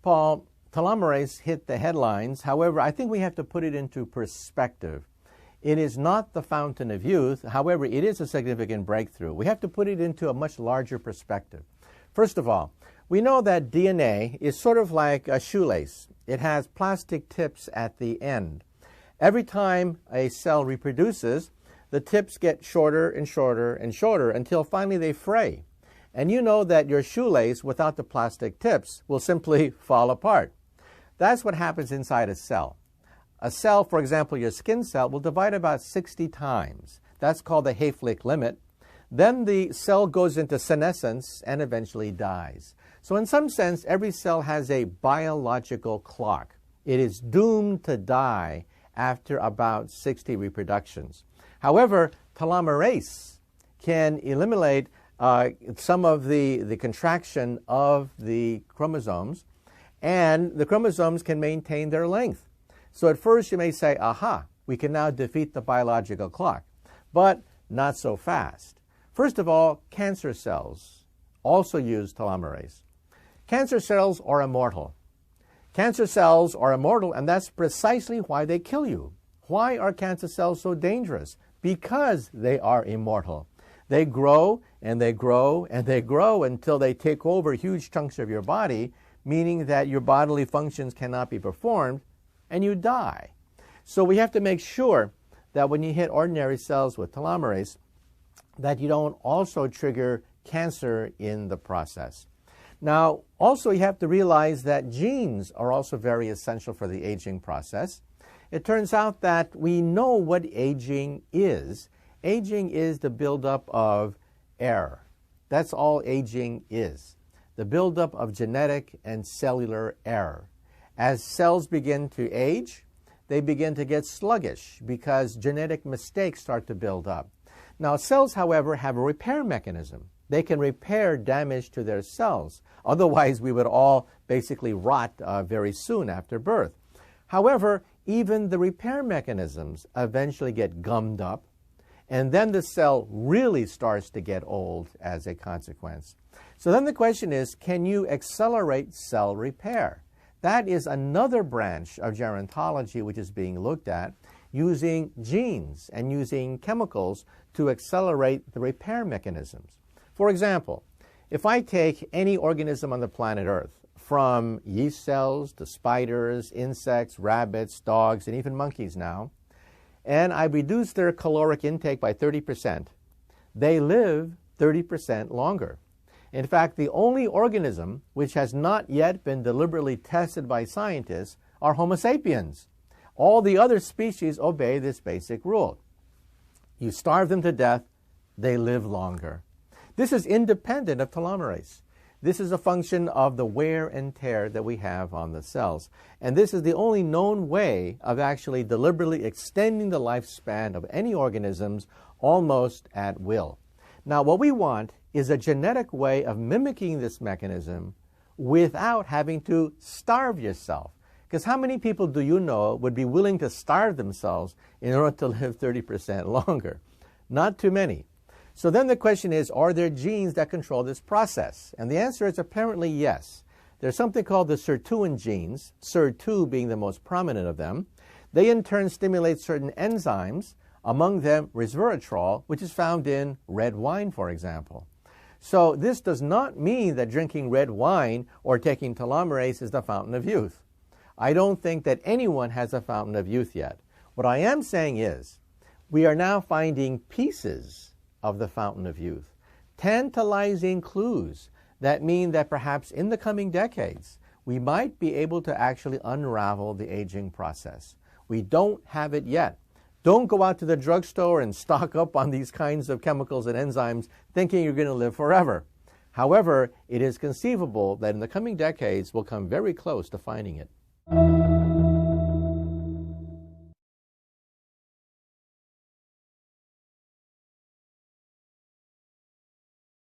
Paul, telomerase hit the headlines. However, I think we have to put it into perspective. It is not the fountain of youth. However, it is a significant breakthrough. We have to put it into a much larger perspective. First of all, we know that DNA is sort of like a shoelace. It has plastic tips at the end. Every time a cell reproduces, the tips get shorter and shorter and shorter until finally they fray. And you know that your shoelace without the plastic tips will simply fall apart. That's what happens inside a cell. A cell, for example, your skin cell, will divide about 60 times. That's called the Hayflick limit. Then the cell goes into senescence and eventually dies. So in some sense, every cell has a biological clock. It is doomed to die after about 60 reproductions. However, telomerase can eliminate some of the contraction of the chromosomes, and the chromosomes can maintain their length. So at first you may say, aha, we can now defeat the biological clock. But not so fast. First of all, cancer cells also use telomerase. Cancer cells are immortal. Cancer cells are immortal, and that's precisely why they kill you. Why are cancer cells so dangerous? Because they are immortal. They grow and they grow and they grow until they take over huge chunks of your body, meaning that your bodily functions cannot be performed, and you die. So we have to make sure that when you hit ordinary cells with telomerase, that you don't also trigger cancer in the process. Now, also you have to realize that genes are also very essential for the aging process. It turns out that we know what aging is. Aging is the buildup of error. That's all aging is. The buildup of genetic and cellular error. As cells begin to age, they begin to get sluggish because genetic mistakes start to build up. Now, cells, however, have a repair mechanism. They can repair damage to their cells. Otherwise, we would all basically rot very soon after birth. However, even the repair mechanisms eventually get gummed up, and then the cell really starts to get old as a consequence. So then the question is, can you accelerate cell repair? That is another branch of gerontology which is being looked at, using genes and using chemicals to accelerate the repair mechanisms. For example, if I take any organism on the planet Earth, from yeast cells to spiders, insects, rabbits, dogs, and even monkeys now, and I reduce their caloric intake by 30%, they live 30% longer. In fact, the only organism which has not yet been deliberately tested by scientists are Homo sapiens. All the other species obey this basic rule. You starve them to death, they live longer. This is independent of telomerase. This is a function of the wear and tear that we have on the cells. And this is the only known way of actually deliberately extending the lifespan of any organisms almost at will. Now, what we want is a genetic way of mimicking this mechanism without having to starve yourself. Because how many people do you know would be willing to starve themselves in order to live 30% longer? Not too many. So then the question is, are there genes that control this process? And the answer is apparently yes. There's something called the sirtuin genes, SIR2 being the most prominent of them. They in turn stimulate certain enzymes, among them resveratrol, which is found in red wine, for example. So this does not mean that drinking red wine or taking telomerase is the fountain of youth. I don't think that anyone has a fountain of youth yet. What I am saying is, we are now finding pieces of the fountain of youth, tantalizing clues that mean that perhaps in the coming decades, we might be able to actually unravel the aging process. We don't have it yet. Don't go out to the drugstore and stock up on these kinds of chemicals and enzymes thinking you're going to live forever. However, it is conceivable that in the coming decades we'll come very close to finding it.